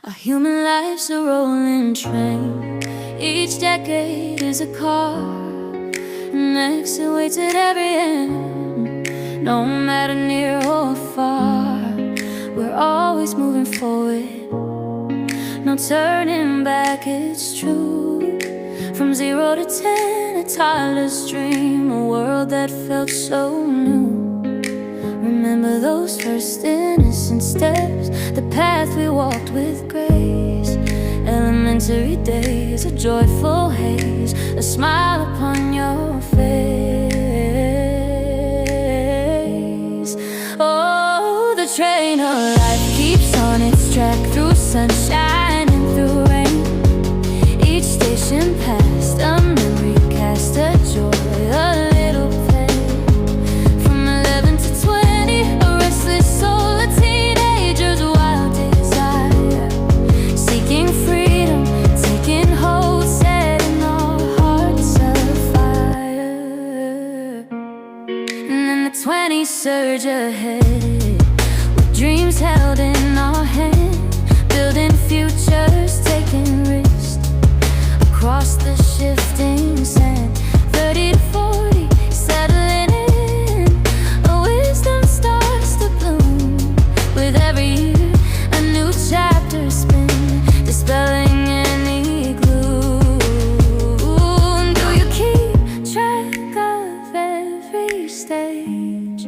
Our human life's a rolling train. Each decade is a car, and exit waits at every end. No matter near or far, we're always moving forward. No turning back, it's true. From 0 to 10, a toddler's dream, a world that felt so new. Remember those first innocent steps, the path we walked with grace. Elementary days, a joyful haze, a smile upon your face. Oh, the train of life keeps on its track, through sunshine and through rain. Each station passed, a memory cast, a joy, a little pain. From 11 to 20, a restless soul, a teenager's wild desire, seeking freedom, taking hold, setting our hearts afire. And then the 20s surge ahead, with dreams held in our hand, building futures, taking risks across the shifting sand. 30 to 40, settling in, a wisdom starts to bloom. With every year, a new chapter spin, dispelling any gloom. Do you keep track of every stage?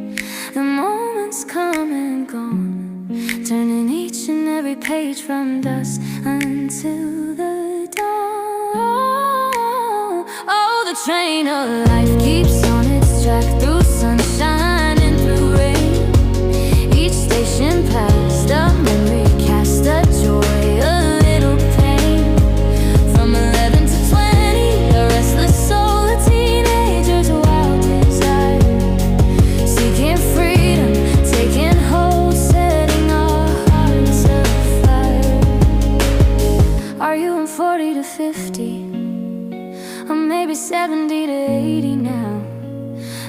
The moments come and gone, turning each and every page from dusk until the dawn. Oh, the train of life keeps on its track, through sunshine and through rain. Each station passed, a memory cast, a joy, a little pain. From 11 to 20, a restless soul, a teenager's wild desire, seeking freedom, taking hold, setting our hearts afire. Are you in 40 to 50? Or maybe 70 to 80 now?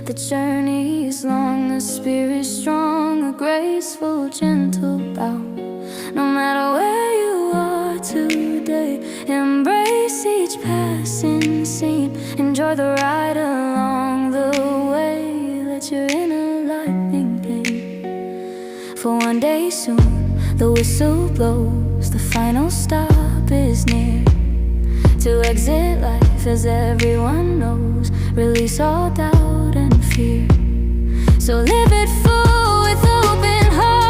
The journey is long, the spirit strong, a graceful, gentle bow. No matter where you are today, embrace each passing scene. Enjoy the ride along the way, let your inner lightning gleam. For one day soon, the whistle blows, the final stop is near. To exit life, as everyone knows, release all doubt and fear. So live it full with open heart.